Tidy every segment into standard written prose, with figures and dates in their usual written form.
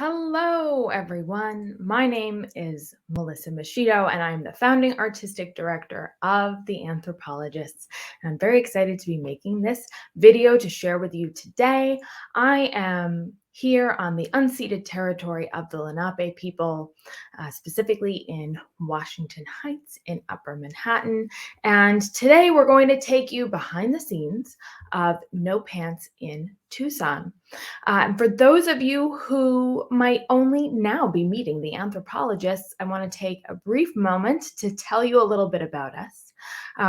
Hello, everyone. My name is Melissa Machito, and I'm the founding artistic director of the Anthropologists. And I'm very excited to be making this video to share with you today. I am here on the unceded territory of the Lenape people, specifically in Washington Heights in Upper Manhattan. And today we're going to take you behind the scenes of No Pants in Tucson. And for those of you who might only now be meeting the Anthropologists, I want to take a brief moment to tell you a little bit about us.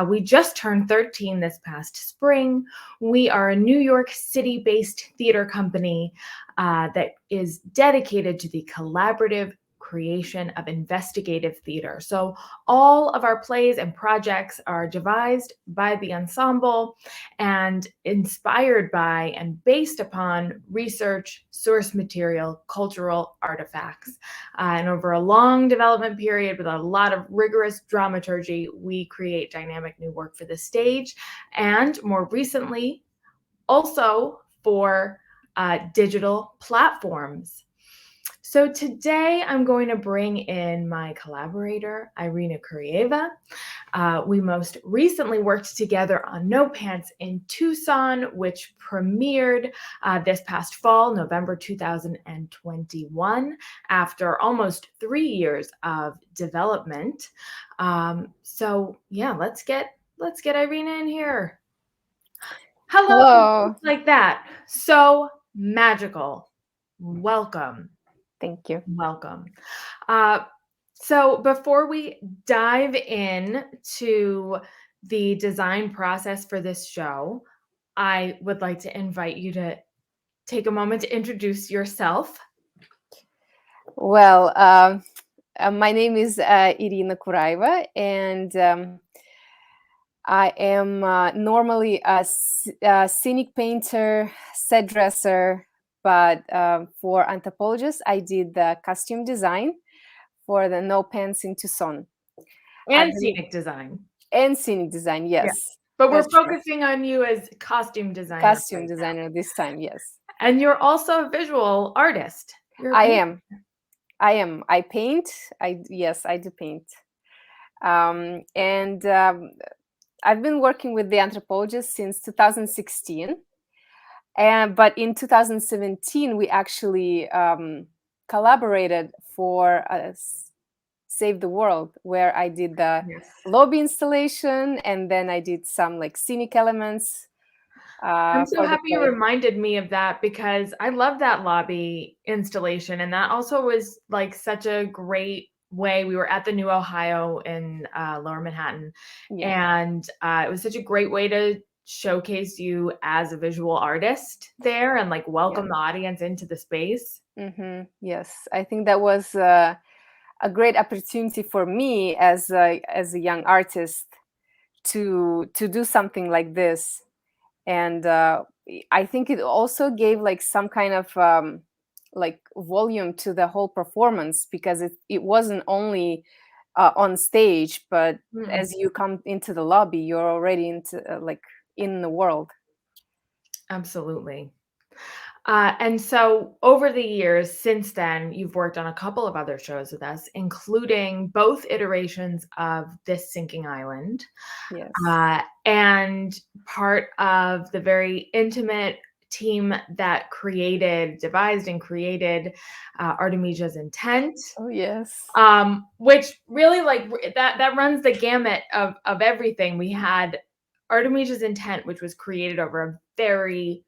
We just turned 13 this past spring. We are a New York City-based theater company that is dedicated to the collaborative creation of investigative theater. So all of our plays and projects are devised by the ensemble and inspired by and based upon research, source material, cultural artifacts. And over a long development period with a lot of rigorous dramaturgy, we create dynamic new work for the stage, and more recently, also for digital platforms. So today I'm going to bring in my collaborator, Irina Kuraeva. We most recently worked together on No Pants in Tucson, which premiered this past fall, November 2021, after almost 3 years of development. So yeah, let's get Irina in here. Hello, Hello. like that. So magical. Welcome. Thank you. Welcome. Uh, so before we dive in to the design process for this show, I would like to invite you to take a moment to introduce yourself. Well, my name is Irina Kuraeva, and I am normally a scenic painter, set dresser, but for Anthropologists, I did the costume design for the No Pants in Tucson. And scenic design. And scenic design, Yeah. yes. But we're That's true. focusing on you as costume designer Costume right now. designer this time, yes. And you're also a visual artist. You're a I painter. am. I am. I paint. Yes, I do paint. And I've been working with the Anthropologists since 2016, but in 2017 we actually collaborated for Save the World, where I did the Yes. lobby installation, and then I did some like scenic elements I'm so for the happy you play. reminded me of that because I love that lobby installation, and that also was like such a great way. We were at the New Ohio in Lower Manhattan, Yeah, and it was such a great way to showcase you as a visual artist there and like yeah. welcome the audience into the space. Yes, I think that was a great opportunity for me as a young artist to do something like this. And I think it also gave like some kind of like volume to the whole performance, because it wasn't only on stage, but Mm, as you come into the lobby, you're already into like in the world. absolutely. And so over the years since then, you've worked on a couple of other shows with us, including both iterations of This Sinking Island, Yes. and part of the very intimate team that devised and created Artemisia's Intent, Oh yes. which really that runs the gamut of everything. We had Artemisia's Intent, which was created over a very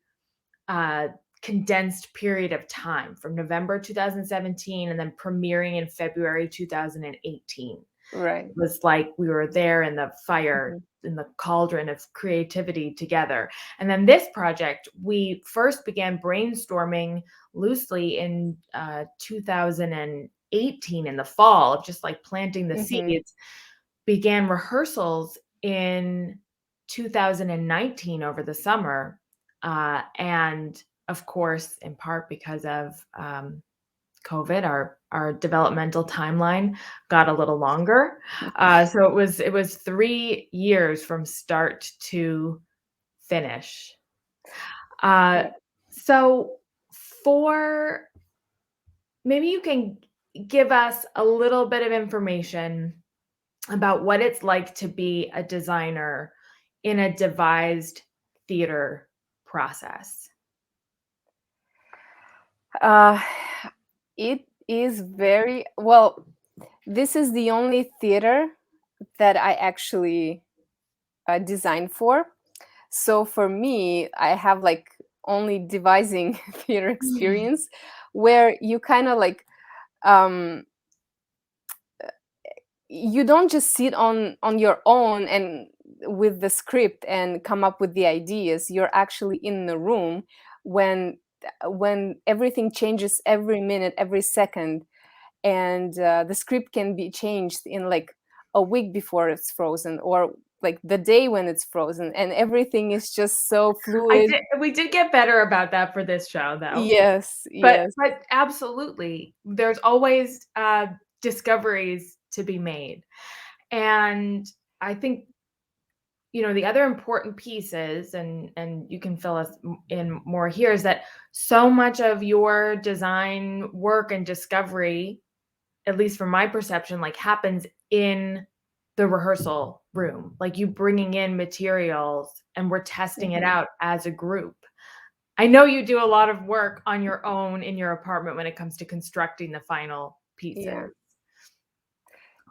uh, condensed period of time from November 2017 and then premiering in February 2018. Right. It was like we were there in the fire, Mhm. in the cauldron of creativity together. And then this project, we first began brainstorming loosely in 2018 in the fall, of just like planting the Mhm. seeds, began rehearsals in 2019 over the summer. And of course, in part because of COVID, our developmental timeline got a little longer. So it was 3 years from start to finish. Uh, Yeah. so for maybe you can give us a little bit of information about what it's like to be a designer in a devised theater process. Uh, it is very well. This is the only theater that I actually designed for. So for me, I have like only devising theater experience, where you kind of like um, you don't just sit on your own and with the script and come up with the ideas. You're actually in the room when everything changes every minute, every second, and the script can be changed in like a week before it's frozen, or like the day when it's frozen, and everything is just so fluid. We did get better about that for this show, though. Yes, But yes. absolutely, there's always discoveries to be made. And I think, the other important piece is, and you can fill us in more here, is that so much of your design work and discovery, at least from my perception, like happens in the rehearsal room, like you bringing in materials and we're testing it Mhm. out as a group. I know you do a lot of work on your own in your apartment when it comes to constructing the final Yeah. pieces.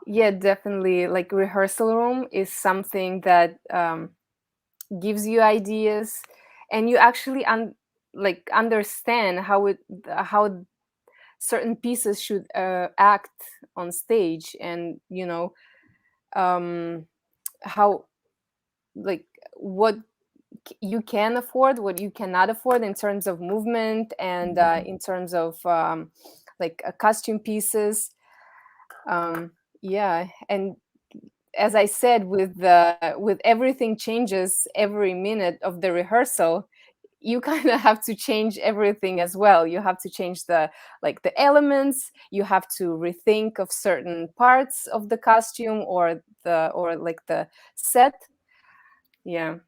Yeah, definitely. Like rehearsal room is something that gives you ideas, and you actually like understand how certain pieces should act on stage, and um, how like what you can afford, what you cannot afford in terms of movement, and Mhm. in terms of like costume pieces. Yeah, and as I said, with everything changes every minute of the rehearsal, you kind of have to change everything as well. You have to change the elements. You have to rethink of certain parts of the costume, or like the set. Yeah.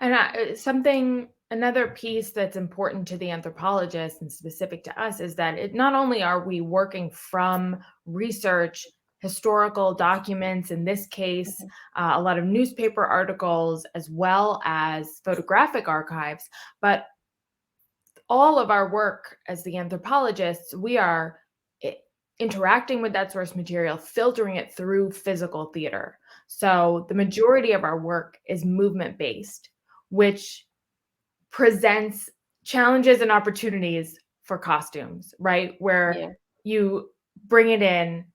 And another piece that's important to the anthropologist and specific to us is that not only are we working from research, historical documents, in this case, Mhm. a lot of newspaper articles, as well as photographic archives, but all of our work as the anthropologists, we are interacting with that source material, filtering it through physical theater. So the majority of our work is movement based, which presents challenges and opportunities for costumes, right? Where Yeah. you bring it in,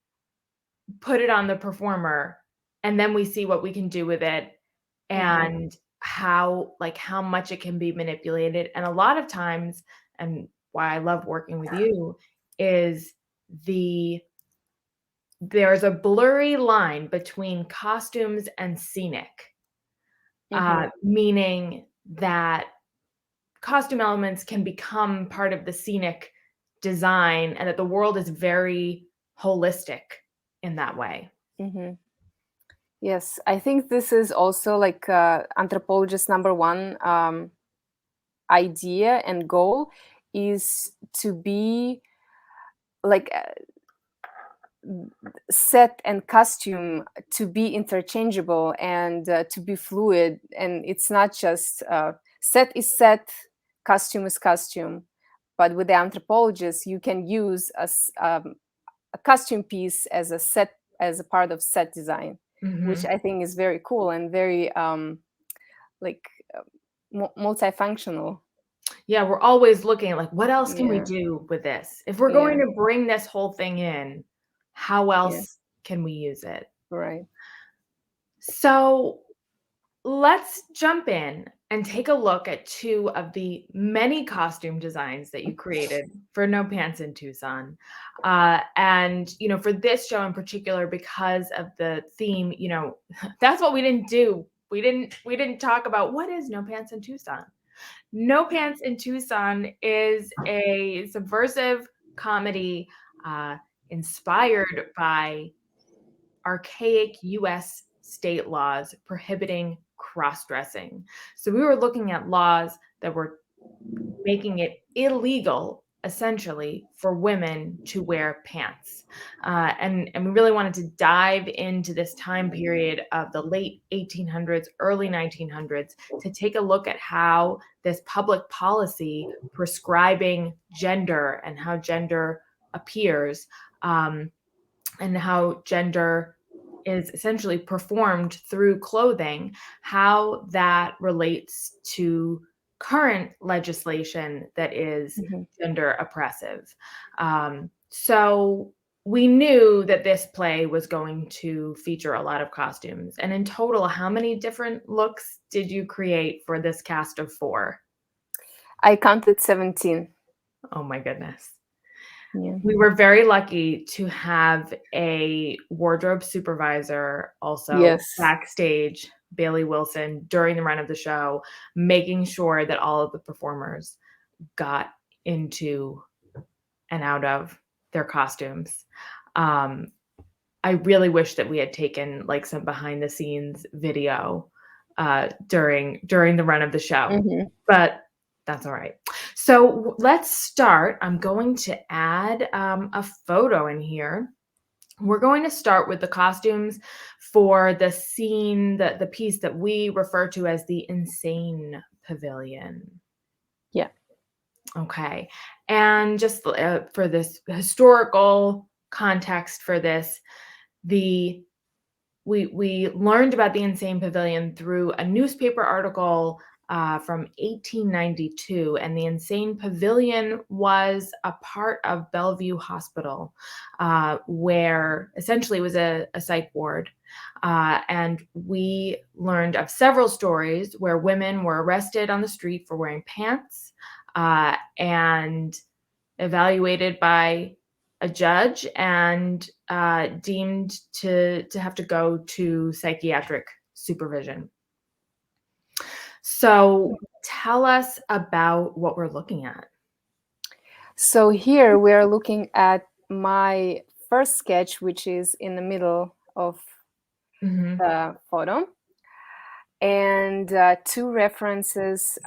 put it on the performer, and then we see what we can do with it, Hmm. and how much it can be manipulated. And a lot of times, and why I love working with you, is there's a blurry line between costumes and scenic, Hmm. meaning that costume elements can become part of the scenic design, and that the world is very holistic in that way. Hmm. Yes, I think this is also like anthropologist number one idea and goal is to be like set and costume to be interchangeable, and to be fluid, and it's not just set is set, costume is costume. But with the anthropologist, you can use a costume piece as a set, as a part of set design, which Mhm. I think is very cool and very like multifunctional. Yeah, we're always looking at, like, what else can we Yeah, do with this? If we're going yeah, to bring this whole thing in, how yeah, else can we use it? right. So, let's jump in and take a look at two of the many costume designs that you created for No Pants in Tucson. And, for this show in particular, because of the theme, that's what we didn't do. We didn't talk about what is No Pants in Tucson. No Pants in Tucson is a subversive comedy uh, inspired by archaic US state laws prohibiting cross dressing. So we were looking at laws that were making it illegal essentially for women to wear pants. And we really wanted to dive into this time period of the late 1800s, early 1900s to take a look at how this public policy prescribing gender and how gender appears, and how gender is essentially performed through clothing, how that relates to current legislation that is Mhm. gender oppressive. So we knew that this play was going to feature a lot of costumes. And in total, how many different looks did you create for this cast of 4? I counted 17. Oh my goodness. Yeah. We were very lucky to have a wardrobe supervisor also Yes. backstage, Bailey Wilson, during the run of the show, making sure that all of the performers got into and out of their costumes. I really wish that we had taken like some behind the scenes video during the run of the show, Mhm. but that's all right. So let's start. I'm going to add a photo in here. We're going to start with the costumes for the scene, the piece that we refer to as the Insane Pavilion. Yeah. Okay. And just for this historical context for this, the we learned about the Insane Pavilion through a newspaper article from 1892, and the Insane Pavilion was a part of Bellevue Hospital, where essentially it was a psych ward. And we learned of several stories where women were arrested on the street for wearing pants, and evaluated by a judge and deemed to have to go to psychiatric supervision. So tell us about what we're looking at. So here we are looking at my first sketch, which is in the middle of Mm-hmm. the photo, and two references.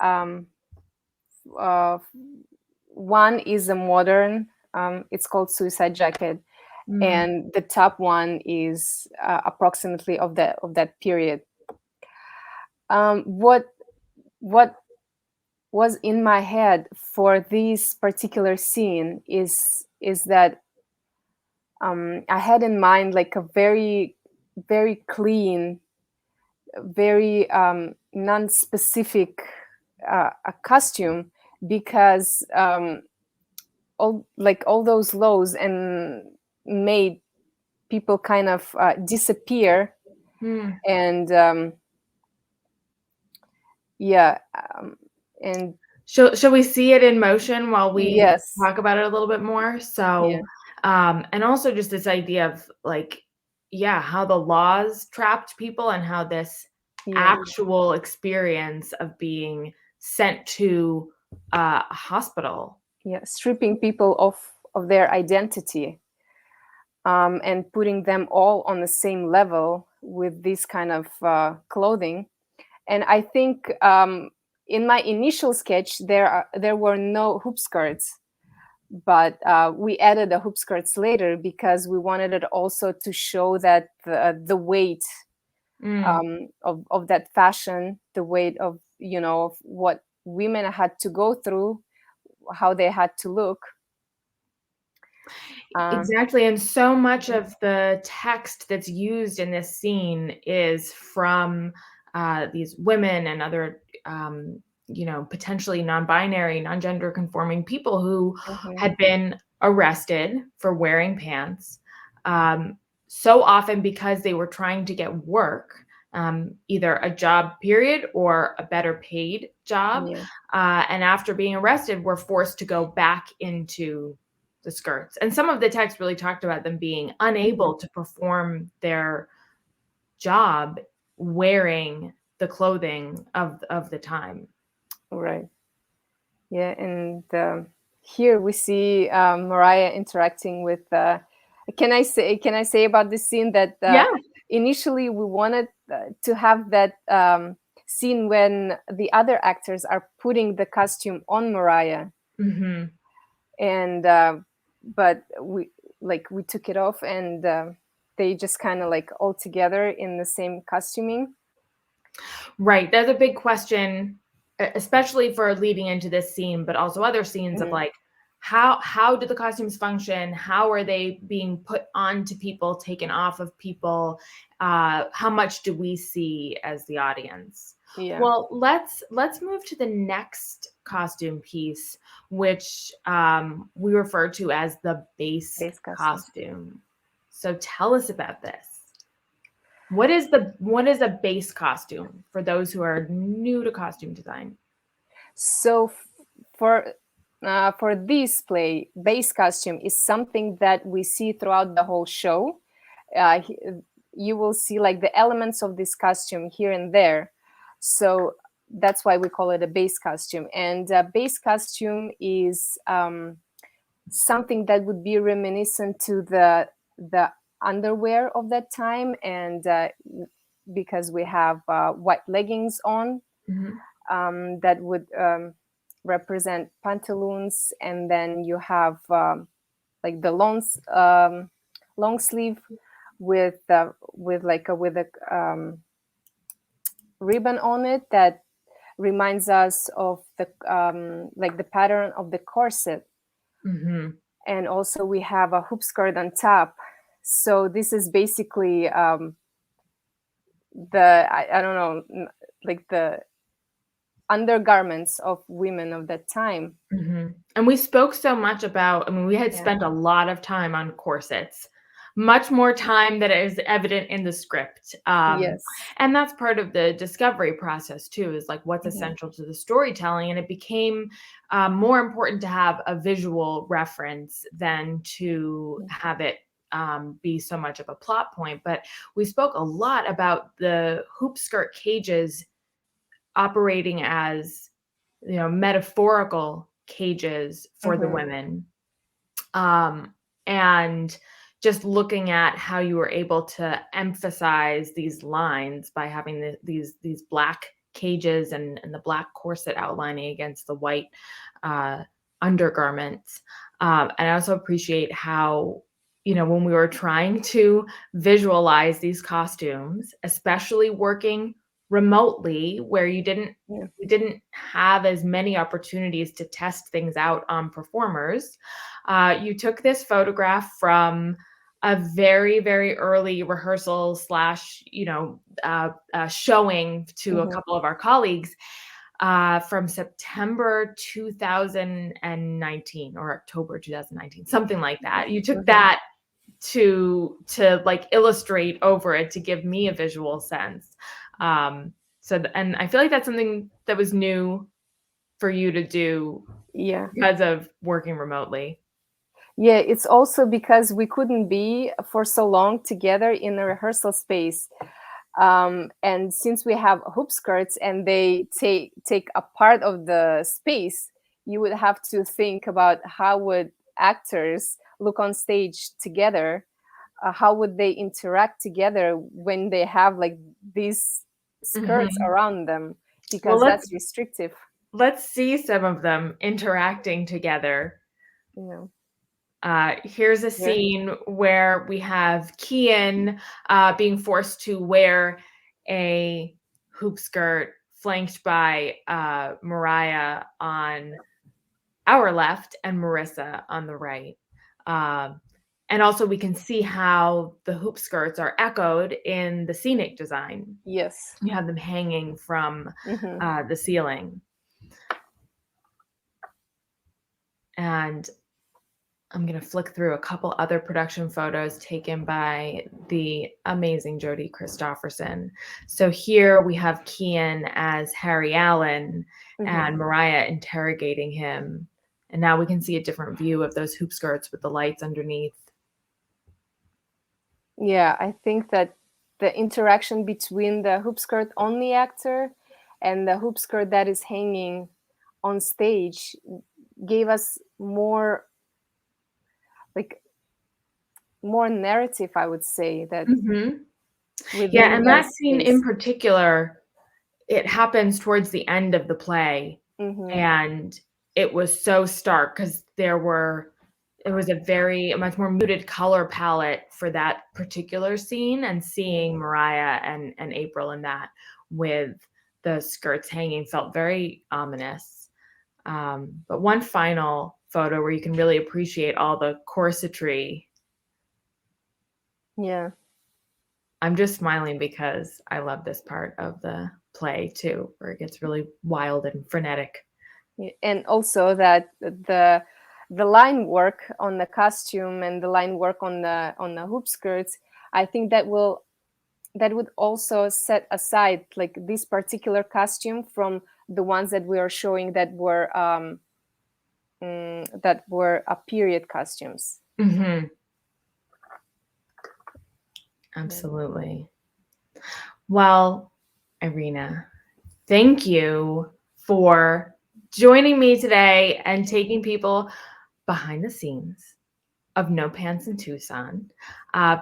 Uh, one is a modern. It's called Suicide Jacket, Mm. and the top one is approximately of that period. What was in my head for this particular scene is that I had in mind like a very clean, very non-specific a costume, because all those laws and made people kind of disappear, Mm. and yeah, and Shall we see it in motion while we yes, talk about it a little bit more? yeah, So, and also just this idea of like, yeah, how the laws trapped people and how this yeah, actual experience of being sent to a hospital. yeah, stripping people of their identity, and putting them all on the same level with this kind of clothing. And I think in my initial sketch there were no hoop skirts, but we added the hoop skirts later because we wanted it also to show that the weight Mm. of that fashion, the weight of of what women had to go through, how they had to look. Exactly, and so much of the text that's used in this scene is from these women and other, potentially non-binary, non-gender conforming people who Mhm. had been arrested for wearing pants, so often because they were trying to get work, either a job period or a better paid job, Yeah. and after being arrested, were forced to go back into the skirts. And some of the text really talked about them being unable to perform their job wearing the clothing of the time. Right. Yeah, and here we see Mariah interacting with. Can I say about this scene that Yeah. initially we wanted to have that scene when the other actors are putting the costume on Mariah, Mhm. and but we took it off, and they just kind of like all together in the same costuming. Right. That's a big question, especially for leading into this scene, but also other scenes of Mhm. like how do the costumes function? How are they being put onto people, taken off of people? How much do we see as the audience? Yeah, Well, let's move to the next costume piece, which we refer to as the base base costume. costume. So tell us about this. What is a base costume for those who are new to costume design? So for this play, base costume is something that we see throughout the whole show. Uh, he- you will see like the elements of this costume here and there. So that's why we call it a base costume. And base costume is something that would be reminiscent to the underwear of that time, and because we have white leggings on, Mhm. that would represent pantaloons, and then you have like the long sleeve with a ribbon on it that reminds us of the like the pattern of the corset. Mhm. And also we have a hoop skirt on top. So this is basically I don't know, like the undergarments of women of that time. Mhm. And we spoke so much about, I mean, we had Yeah. spent a lot of time on corsets, much more time than is evident in the script. Yes. And that's part of the discovery process too, is like what's Hmm. essential to the storytelling. And it became more important to have a visual reference than to have it be so much of a plot point. But we spoke a lot about the hoop skirt cages operating as, metaphorical cages for the Hmm. women. And just looking at how you were able to emphasize these lines by having these black cages and the black corset outlining against the white uh, undergarments. And I also appreciate how, when we were trying to visualize these costumes, especially working remotely where Yeah. we didn't have as many opportunities to test things out on performers. You took this photograph from a very, very early rehearsal slash, showing to a Hmm. couple of our colleagues from September 2019 or October 2019, something like that. You took Hmm. that to like illustrate over it to give me a visual sense. And I feel like that's something that was new for you to do Yeah. because of working remotely. Yeah, it's also because we couldn't be for so long together in a rehearsal space. And since we have hoop skirts and they take a part of the space, you would have to think about how would actors look on stage together, how would they interact together when they have like these skirts Mhm. around them, Well, because that's restrictive, let's see some of them interacting together. you know. Here's a Here. scene where we have Kian being forced to wear a hoop skirt, flanked by Mariah on our left and Marissa on the right. Um, and also, we can see how the hoop skirts are echoed in the scenic design. Yes. You have them hanging from Hmm. the ceiling. And I'm going to flick through a couple other production photos taken by the amazing Jodie Christofferson. So here we have Kian as Harry Allen Hmm. and Mariah interrogating him. And now we can see a different view of those hoop skirts with the lights underneath. Yeah, I think that the interaction between the hoop skirt on the actor and the hoop skirt that is hanging on stage gave us more, like, more narrative, I would say, that Mhm. Yeah, within and the that scene in space. particular, it happens towards the end of the play, Hmm. and it was so stark because it was a much more muted color palette for that particular scene, and seeing Mariah and April in that with the skirts hanging felt very ominous. But one final photo where you can really appreciate all the corsetry. Yeah. I'm just smiling because I love this part of the play too, where it gets really wild and frenetic. And also that the line work on the costume and the line work on the hoop skirts, I think that would also set aside like this particular costume from the ones that we are showing that were a period costumes. Mm-hmm. Absolutely. Well, Irina, thank you for joining me today and taking people behind the scenes of No Pants in Tucson.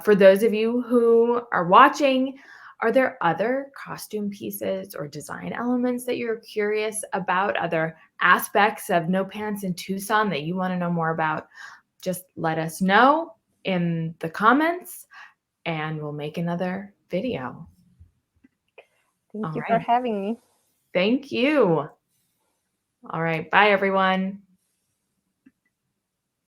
For those of you who are watching, are there other costume pieces or design elements that you're curious about, other aspects of No Pants in Tucson that you want to know more about? Just let us know in the comments and we'll make another video. Thank All you for right. having me. Thank you. All right. Bye, everyone.